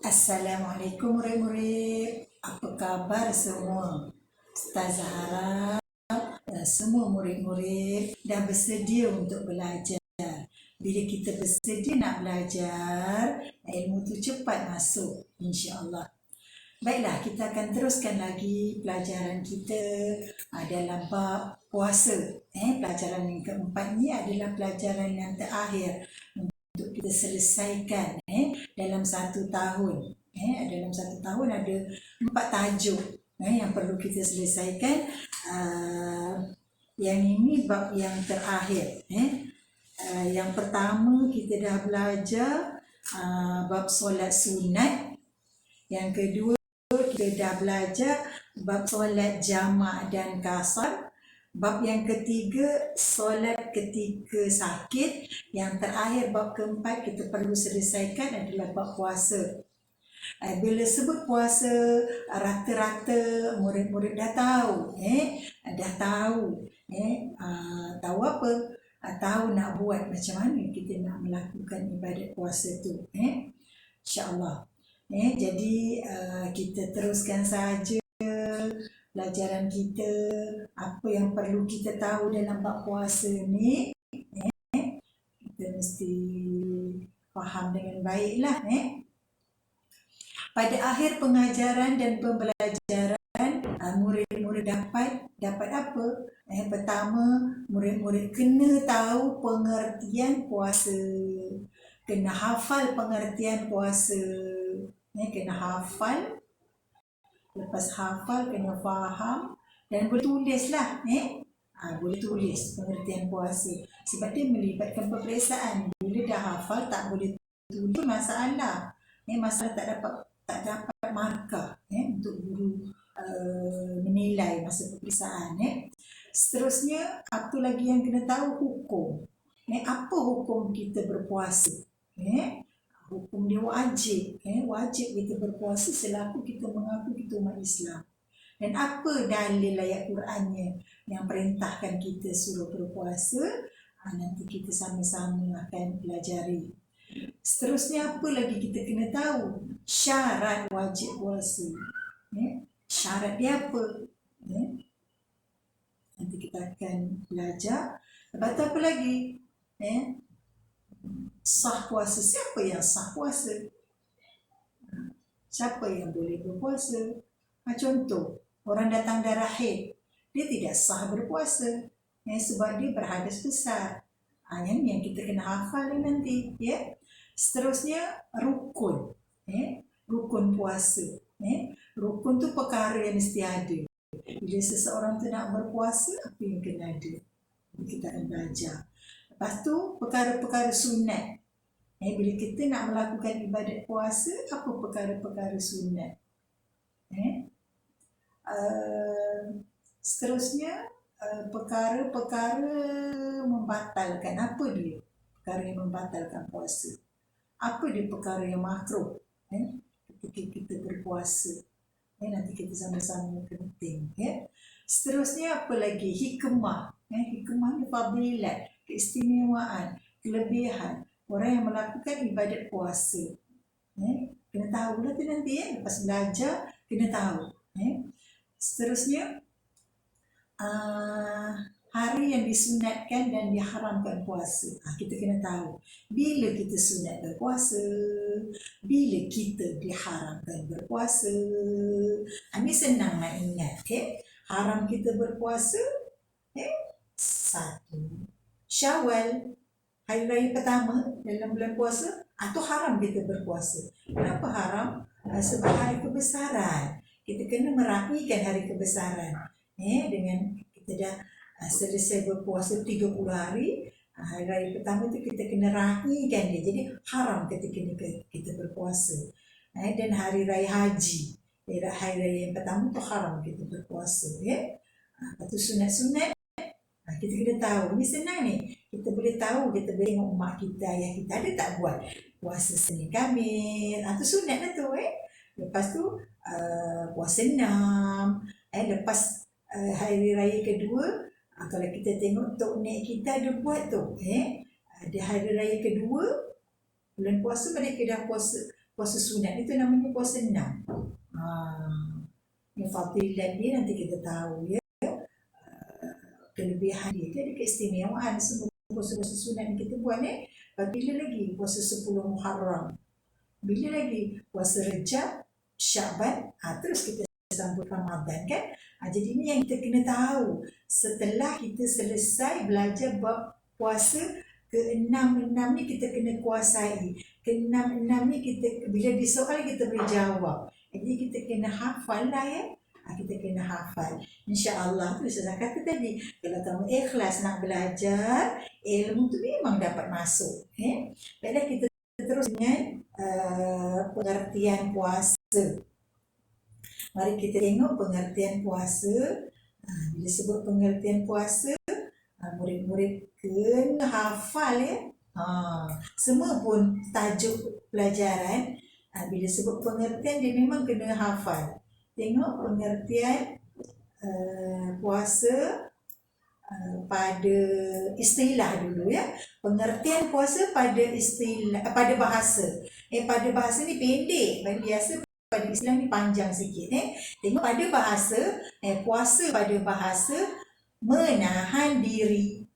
Assalamualaikum murid-murid. Apa khabar semua? Ustazah harap semua murid-murid dah bersedia untuk belajar. Bila kita bersedia nak belajar, ilmu tu cepat masuk, insya-Allah. Baiklah, kita akan teruskan lagi pelajaran kita dalam bab puasa. Pelajaran yang keempat ni adalah pelajaran yang terakhir untuk kita selesaikan dalam satu tahun. Dalam satu tahun ada 4 tajuk yang perlu kita selesaikan. Yang ini bab yang terakhir. Yang pertama kita dah belajar bab solat sunat. Yang kedua kita dah belajar bab solat jamak dan qasar. Bab yang ketiga, solat ketika sakit. Yang terakhir, bab keempat kita perlu selesaikan adalah bab puasa. Bila sebut puasa, rata-rata murid-murid dah tahu. Dah tahu. Tahu apa? Tahu nak buat macam mana kita nak melakukan ibadat puasa tu. InsyaAllah. Jadi kita teruskan saja pelajaran kita. Apa yang perlu kita tahu dalam bab puasa ni, kita mesti faham dengan baiklah. Pada akhir pengajaran dan pembelajaran, murid-murid dapat apa? Pertama, murid-murid kena tahu pengertian puasa, kena hafal pengertian puasa, kena hafal. Lepas hafal, kena faham dan boleh tulislah. Boleh tulis pengertian puasa. Sebab dia melibatkan peperiksaan. Bila dah hafal tak boleh tulis, masalah. Masalah tak dapat markah untuk guru menilai masa peperiksaan. Seterusnya, apa lagi yang kena tahu? Hukum. Apa hukum kita berpuasa? Hukum dia wajib. Wajib kita berpuasa selaku kita mengaku kita umat Islam. Dan apa dalil ayat Qurannya yang perintahkan kita suruh berpuasa? Nanti kita sama-sama akan pelajari. Seterusnya, apa lagi kita kena tahu? Syarat wajib puasa. Syarat dia apa? Nanti kita akan belajar. Lepas tu apa lagi? Sah puasa. Siapa yang sah puasa? Siapa yang boleh berpuasa? Contoh, orang datang darah haid, dia tidak sah berpuasa sebab dia berhadas besar. Yang kita kena hafal nanti. Seterusnya, rukun. Rukun puasa. Rukun tu perkara yang mesti ada. Bila seseorang tu nak berpuasa, apa yang kena ada? Kita akan belajar. Lepas tu, perkara-perkara sunat. Bila kita nak melakukan ibadat puasa, apa perkara-perkara sunat? Seterusnya, perkara-perkara membatalkan. Apa dia? Perkara yang membatalkan puasa. Apa dia perkara yang makruh ketika kita berpuasa? Nanti kita sama-sama penting. Seterusnya, apa lagi? Hikmah. Hikmah ni fadilat, keistimewaan, kelebihan orang yang melakukan ibadat puasa. Kena tahu lah tu nanti. Lepas belajar, kena tahu. Seterusnya, hari yang disunatkan dan diharamkan puasa. Kita kena tahu bila kita sunat berpuasa, bila kita diharamkan berpuasa. Ini senang nak ingat. Haram kita berpuasa 1 Syawal, hari raya pertama dalam bulan puasa. Atau haram kita berpuasa. Kenapa haram? Sebab hari kebesaran. Kita kena meraihkan hari kebesaran. Dengan kita dah selesai berpuasa 30 hari, hari raya pertama tu kita kena raihkan dia. Jadi haram ketika kita berpuasa. Dan hari raya haji, hari raya yang pertama tu haram kita berpuasa. Lepas tu sunat-sunat, kita kena tahu. Ini senang ni. Kita boleh tahu, kita boleh tengok mak kita, ayah kita ada tak buat puasa Senin Khamis. Tu sunat lah tu. Lepas tu puasa 6. Lepas hari raya kedua, kalau kita tengok tok nek kita ada buat tu. Ada hari raya kedua bulan puasa, mereka dah puasa sunat itu namanya puasa 6. Yang fadilat dia nanti kita tahu ya, kelebihan dia, ada keistimewaan semua puasa-puasa sunat yang kita buat ni. Bila lagi puasa 10 Muharram, bila lagi puasa Rejab, Syaban, terus kita sambut Ramadan kan. Jadi ni yang kita kena tahu setelah kita selesai belajar bab puasa ke-6 ni kita kena kuasai. Ke-6 ni kita bila disoal kita boleh jawab. Jadi kita kena hafal lah ya. Kita kena hafal. InsyaAllah tu saya kata tadi, kalau kamu ikhlas nak belajar, ilmu tu memang dapat masuk. Baiklah, kita terus dengan pengertian puasa. Mari kita tengok pengertian puasa. Bila sebut pengertian puasa, murid-murid kena hafal ya. Semua pun tajuk pelajaran, bila sebut pengertian dia memang kena hafal. Tengok pengertian puasa pada istilah dulu ya. Pengertian puasa pada istilah, pada bahasa. Pada bahasa ni pendek, biasa pada istilah ni panjang sikit. Tengok pada bahasa, puasa pada bahasa menahan diri.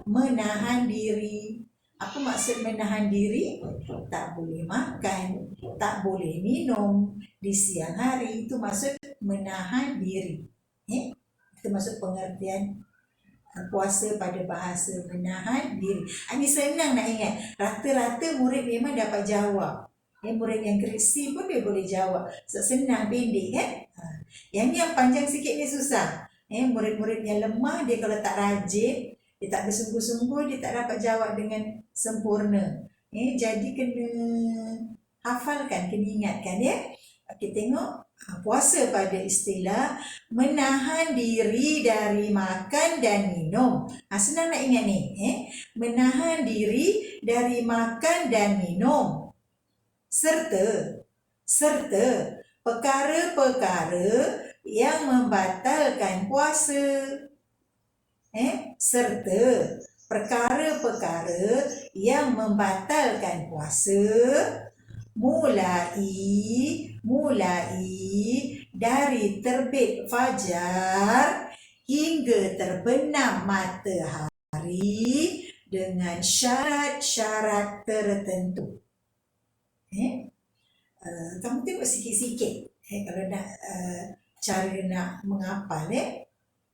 Menahan diri. Apa maksud menahan diri? Tak boleh makan, tak boleh minum di siang hari, itu maksud menahan diri. Itu maksud pengertian puasa pada bahasa menahan diri. Ini senang nak ingat. Rata-rata murid memang dapat jawab. Murid yang grade C pun dia boleh jawab. Senang, pendek kan. Yang panjang sikit ni susah. Murid-murid yang lemah, dia kalau tak rajin, dia tak bersungguh-sungguh, dia tak dapat jawab dengan sempurna. Jadi kena hafalkan, kena ingatkan ya. Kita tengok puasa pada istilah menahan diri dari makan dan minum. Senang nak ingat ni. Menahan diri dari makan dan minum. Serta perkara-perkara yang membatalkan puasa. Serta perkara-perkara yang membatalkan puasa mulai dari terbit fajar hingga terbenam matahari dengan syarat-syarat tertentu. Kamu tengok sikit-sikit kalau nak cara nak menghafal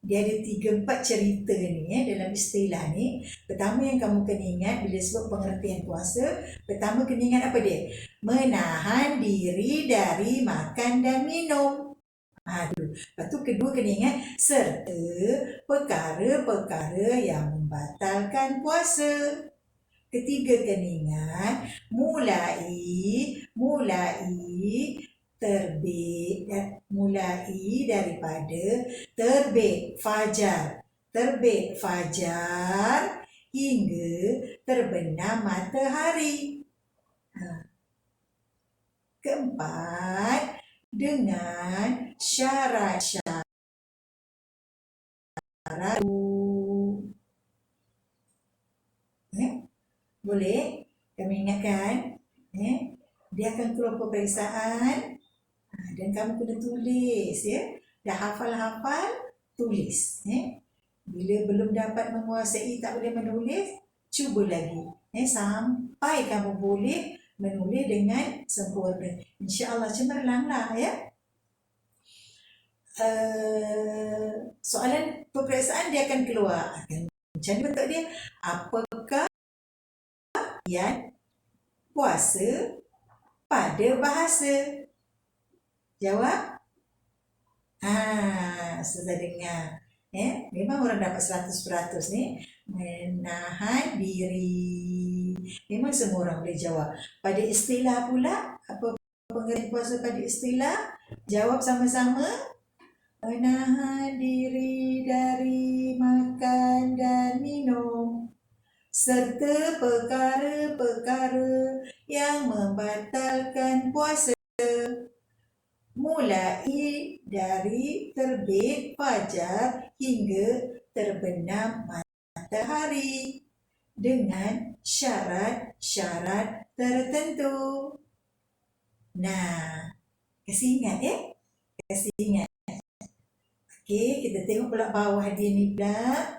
dia ada 3-4 cerita ni dalam istilah ni. Pertama yang kamu kena ingat bila sebut pengertian puasa, pertama kena ingat apa dia? Menahan diri dari makan dan minum. Lepas tu kedua kena ingat serta perkara-perkara yang membatalkan puasa. Ketiga kena ingat mulai daripada terbit fajar hingga terbenam matahari. Keempat, dengan syarat-syarat. Boleh kami ingatkan, dia akan keluar peperiksaan dan kamu kena tulis ya. Dah hafal-hafal, tulis. Bila belum dapat menguasai, tak boleh menulis, cuba lagi. Sampai kamu boleh menulis dengan sempurna. InsyaAllah cemerlanglah ya. Soalan peperiksaan dia akan keluar. Macam ni bentuk dia. Apakah yang puasa pada bahasa? Jawab. Sudah dengar. Memang orang dapat 100% ni. Menahan diri. Memang semua orang boleh jawab. Pada istilah pula, apa pengertian puasa pada istilah? Jawab sama-sama. Menahan diri dari makan dan minum. Serta perkara-perkara yang membatalkan puasa mulai dari terbit fajar hingga terbenam matahari dengan syarat-syarat tertentu. Nah, kasih ingat kasih ingat. Okey, kita tengok pula bawah dia ni pula.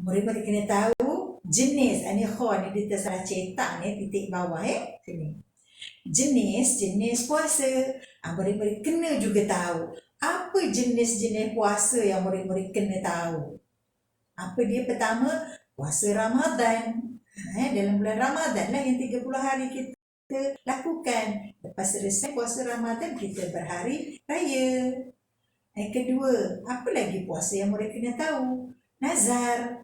Murid-murid kena tahu jenis. Ini ni dia tersalah cetak ni titik bawah sini. Jenis puasa. Murid-murid kena juga tahu apa jenis-jenis puasa yang murid-murid kena tahu. Apa dia? Pertama, puasa Ramadan. Dalam bulan Ramadan lah yang 30 hari kita lakukan. Lepas selesai puasa Ramadan, kita berhari raya. Yang kedua, apa lagi puasa yang murid kena tahu? Nazar.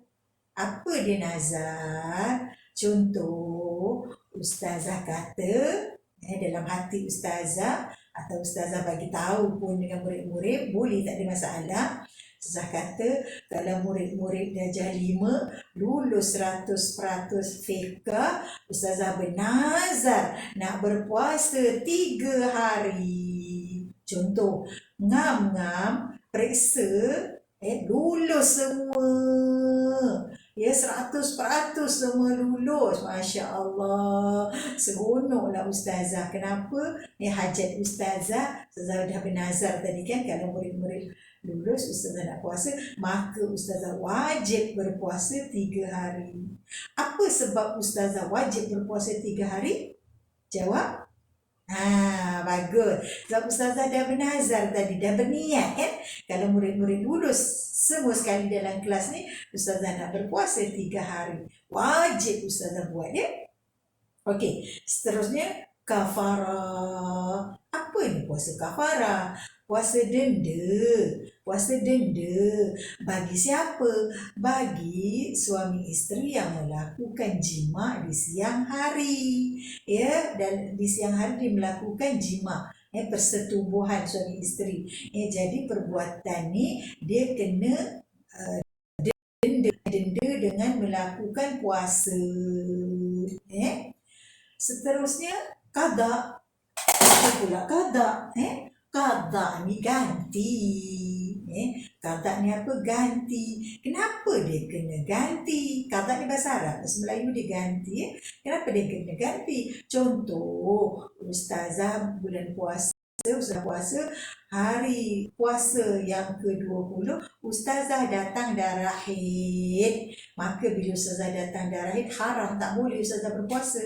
Apa dia nazar? Contoh, ustazah kata, dalam hati ustazah, atau ustazah bagi tahu pun dengan murid-murid, boleh, tak ada masalah. Ustazah kata, kalau murid-murid darjah 5 lulus 100% fiqah, ustazah bernazar nak berpuasa 3 hari. Contoh, ngam-ngam periksa lulus semua. 100% semua lulus. Masya Allah. Seronoklah ustazah. Kenapa? Hajat ustazah. Ustazah dah bernazar tadi kan, kalau murid-murid lulus, ustazah nak puasa, maka ustazah wajib berpuasa 3 hari. Apa sebab ustazah wajib berpuasa 3 hari? Jawab. Bagus. Sebab ustazah dah bernazar tadi, dah berniat kan, kalau murid-murid lulus semua sekali dalam kelas ni, ustazah nak berpuasa 3 hari. Wajib ustazah buat Okey, seterusnya kafara. Apa ni puasa kafara? Puasa denda. Puasa denda bagi siapa? Bagi suami isteri yang melakukan jima di siang hari. Dan di siang hari dia melakukan jima, persetubuhan suami isteri. Jadi perbuatan ni dia kena denda dengan melakukan puasa. Seterusnya qada. Apa pula qada? Qada ni ganti. Qada ni apa? Ganti. Kenapa dia kena ganti? Qada ni bahasa Arab, bahasa Melayu dia ganti. Kenapa dia kena ganti? Contoh, ustazah bulan puasa, ustazah puasa hari puasa yang ke-20, ustazah datang darah haid. Maka bila ustazah datang darah haid, haram, tak boleh ustazah berpuasa.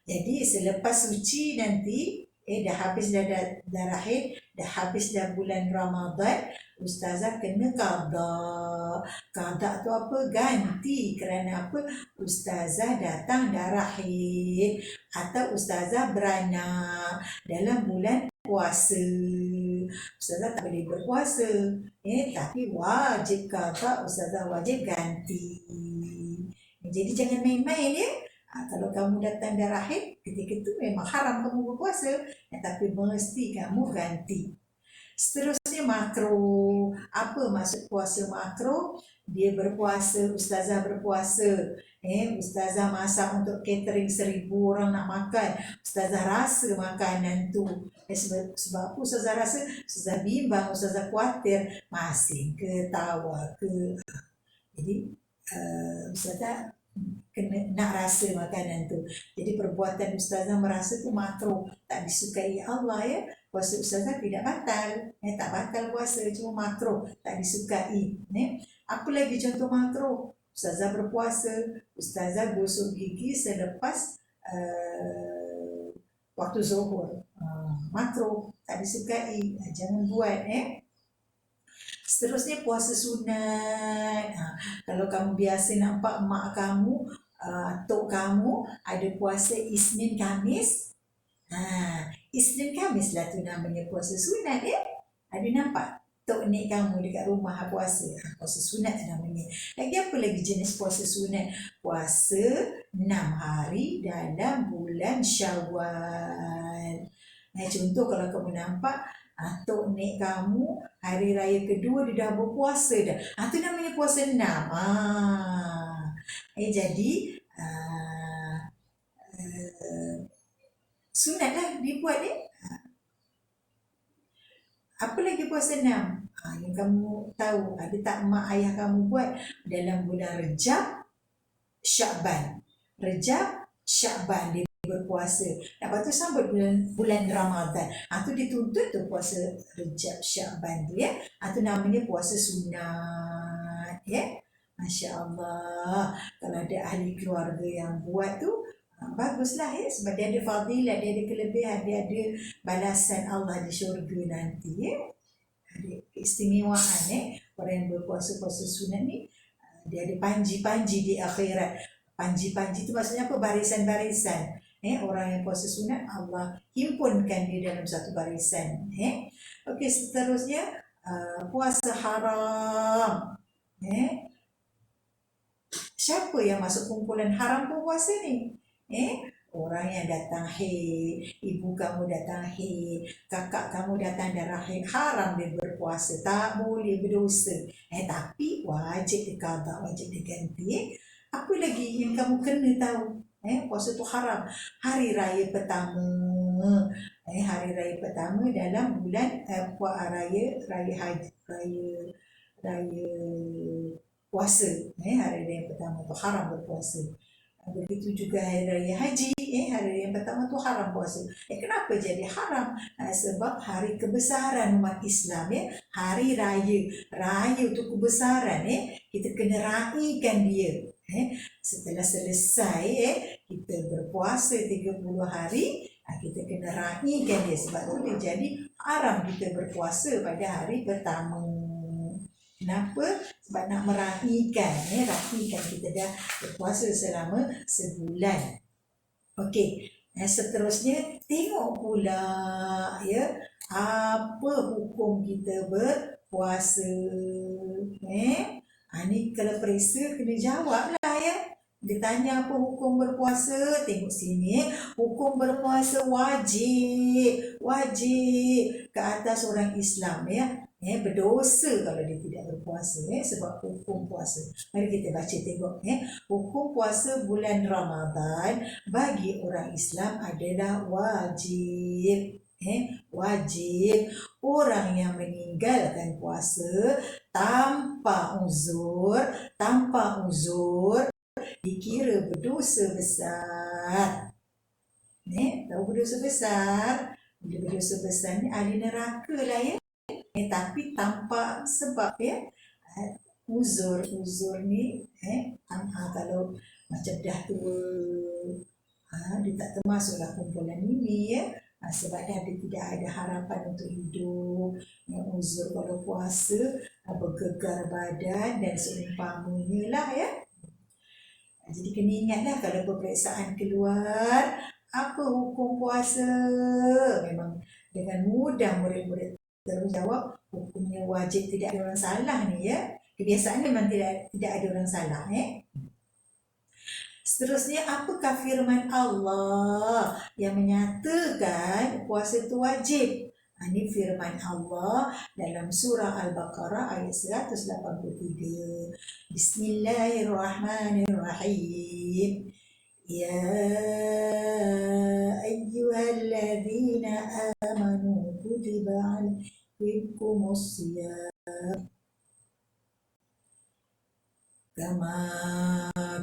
Jadi selepas suci nanti, dah habis dah darah haid, dah habis dah bulan Ramadan, ustazah kena qada. Qada tu apa? Ganti. Kerana apa? Ustazah datang darah haid atau ustazah beranak dalam bulan puasa. Ustazah tak boleh berpuasa, tapi wajib qada, ustazah wajib ganti. Jadi jangan main-main kalau kamu datang darah haid, ketika itu memang haram kamu berpuasa, tapi mesti kamu ganti. Seterusnya makro. Apa maksud puasa makro? Dia berpuasa, ustazah berpuasa. Ustazah masak untuk catering 1000 orang nak makan. Ustazah rasa makanan tu. Sebab apa ustazah rasa? Ustazah bimbang, ustazah khawatir, masing ke, tawa ke. Jadi ustazah kena nak rasa makanan tu. Jadi perbuatan ustazah merasa tu makro, tak disukai Allah Puasa ustazah tidak batal, tak batal puasa, cuma makro, tak disukai. Apa lagi contoh makro? Ustazah berpuasa, ustazah gosok gigi selepas waktu zuhur. Makro, tak disukai, jangan buat. Seterusnya puasa sunat. Kalau kamu biasa nampak mak kamu, tok kamu ada puasa Isnin Khamis. Isnin Khamis lah tu namanya puasa sunat Ada nampak tok nek kamu dekat rumah puasa. Puasa sunat namanya. Lagi apa lagi jenis puasa sunat? Puasa 6 hari dalam bulan Syawal. Contoh kalau kamu nampak tok nek kamu hari raya kedua dia dah berpuasa dah. Itu namanya puasa 6. Jadi sunat lah dibuat Apa lagi puasa 6? Yang kamu tahu, ada tak mak ayah kamu buat dalam bulan Rejab, Syakban. Rejab, Syaban dia berpuasa. Lepas tu sambut bulan Ramadan. Tu dituntut tu puasa Rejab Syaban tu ya. Tu namanya puasa sunat ya. Masya Allah. Kalau ada ahli keluarga yang buat tu, baguslah ya. Sebab dia ada fadilah, dia ada kelebihan, dia ada balasan Allah di syurga nanti ya. Ada keistimewaan orang yang berpuasa-puasa sunat ni, dia ada panji-panji di akhirat. Panji-panji itu maksudnya apa? Barisan-barisan. Orang yang puasa sunat, Allah himpunkan dia dalam satu barisan. Okey, seterusnya puasa haram. Siapa yang masuk kumpulan haram pun puasa ni? Orang yang datang haid, ibu kamu datang haid, kakak kamu datang darah haid, haram dia berpuasa, tak boleh berdosa. Tapi wajib diqada, wajib diganti. Apa lagi yang kamu kena tahu? Puasa tu haram. Hari raya pertama, hari raya pertama dalam bulan raya haji, raya puasa. Hari raya pertama tu haram berpuasa. Begitu juga hari raya haji, hari raya pertama tu haram puasa. Kenapa jadi haram? Sebab hari kebesaran umat Islam hari raya tu kebesaran kita kena raikan dia. Setelah selesai kita berpuasa 30 hari, kita kena raikan dia. Sebab tu dia jadi haram kita berpuasa pada hari pertama. Kenapa? Sebab nak meraihkan, raihkan kita dah berpuasa selama sebulan. Okey, seterusnya tengok pula apa hukum kita berpuasa. Ni kalau periksa kena jawab lah Dia tanya apa hukum berpuasa, tengok sini. Hukum berpuasa wajib ke atas orang Islam berdosa kalau dia tidak berpuasa sebab hukum puasa. Mari kita baca tengok hukum puasa bulan Ramadan bagi orang Islam adalah wajib. Wajib. Orang yang meninggalkan puasa tanpa uzur dikira berdosa besar. Tahu berdosa besar? Bila berdosa besar ni ahli neraka lah tapi tanpa sebab uzur ni kalau macam dah tua dia tak termasuklah kumpulan ini sebab dia tidak ada harapan untuk hidup. Uzur kalau puasa bergegar badan dan seumpamanya lah Jadi kena ingatlah kalau peperiksaan keluar apa hukum puasa, memang dengan mudah murid-murid terus jawab hukumnya wajib, tidak ada orang salah ni kebiasaan memang tidak ada orang salah Seterusnya, apakah firman Allah yang menyatakan puasa itu wajib? Ini firman Allah dalam surah Al-Baqarah ayat 183. Bismillahirrahmanirrahim. Ya ayyuhalladzina amanu kutiba alaikumus siyam kama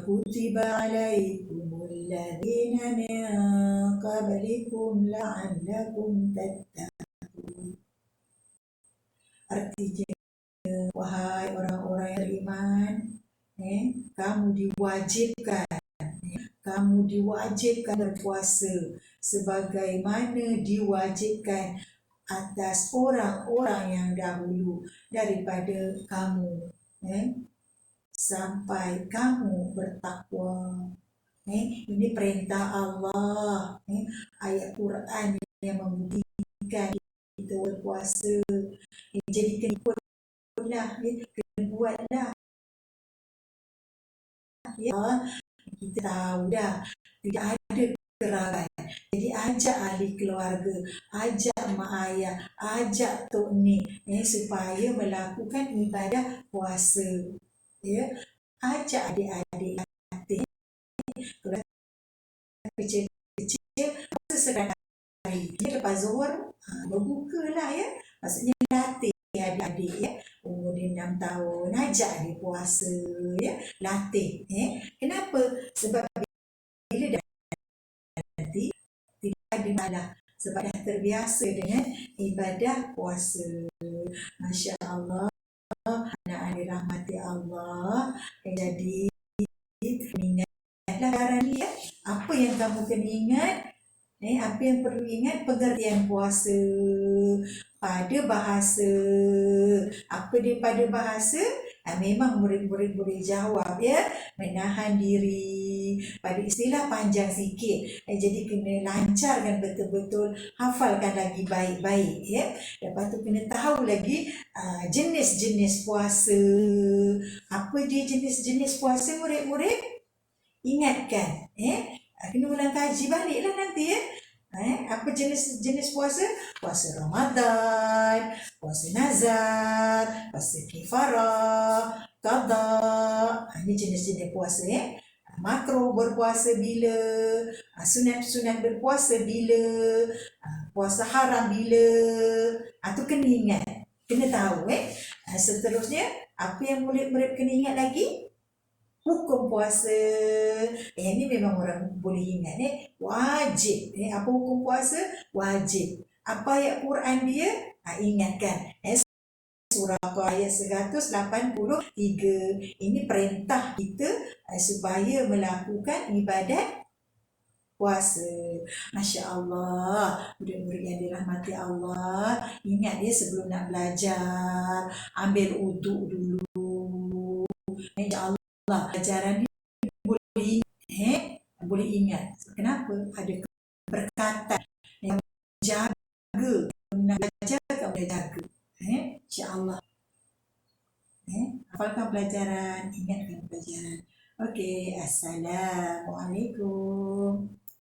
kutiba alaikumul ladzina min qablikum la'allakum tattaqun. Artinya, wahai orang-orang yang beriman, kamu diwajibkan berpuasa sebagaimana diwajibkan atas orang-orang yang dahulu daripada kamu sampai kamu bertakwa. Ini perintah Allah, ayat Quran yang membuktikan kita berpuasa. Jadi kena buatlah. Kita tahu dah tidak ada gerangan. Jadi ajak ahli keluarga, ajak mak ayah, ajak tok ni supaya melakukan ibadah puasa. Ajak adik-adik kalau kecil-kecil sesekali lepas zuhur berbuka lah maksudnya latih adik-adik umur dia 6 tahun, ajak dia puasa latih. Kenapa? Sebab bila dah di malam sebab dah terbiasa dengan ibadah puasa. Masya Allah, anak dirahmati Allah. Jadi ingatlah sekarang ni ya, apa yang kamu kena ingat, apa yang perlu ingat, pengertian puasa pada bahasa. Apa dia pada bahasa? Memang murid-murid boleh jawab ya, menahan diri. Pada istilah panjang sikit, jadi kena lancarkan betul-betul, hafalkan lagi baik-baik ya. Lepas tu kena tahu lagi jenis-jenis puasa. Apa dia jenis-jenis puasa murid-murid? Ingatkan, kena ulang kaji baliklah nanti ya. Apa jenis-jenis puasa? Puasa Ramadan, puasa nazar, puasa kifarah, qada. Ini jenis-jenis puasa ya. Makruh berpuasa bila, sunat-sunat berpuasa bila, puasa haram bila. Itu kena ingat, kena tahu seterusnya, apa yang murid-murid kena ingat lagi? Hukum puasa. Ini memang orang boleh ingat wajib. Apa hukum puasa? Wajib. Apa ayat Quran dia? Ingatkan. Surah ayat 183. Ini perintah kita supaya melakukan ibadat puasa. Masya Allah, murid-murid yang dirahmati Allah, ingat dia sebelum nak belajar, ambil uduk dulu. Insya Allah pelajaran ni boleh ingat. Kenapa? Ada keberkatan yang jaga, nak belajar kamu jaga. InsyaAllah. Hafalkan pelajaran, ingatkan pelajaran. Okey, Assalamualaikum.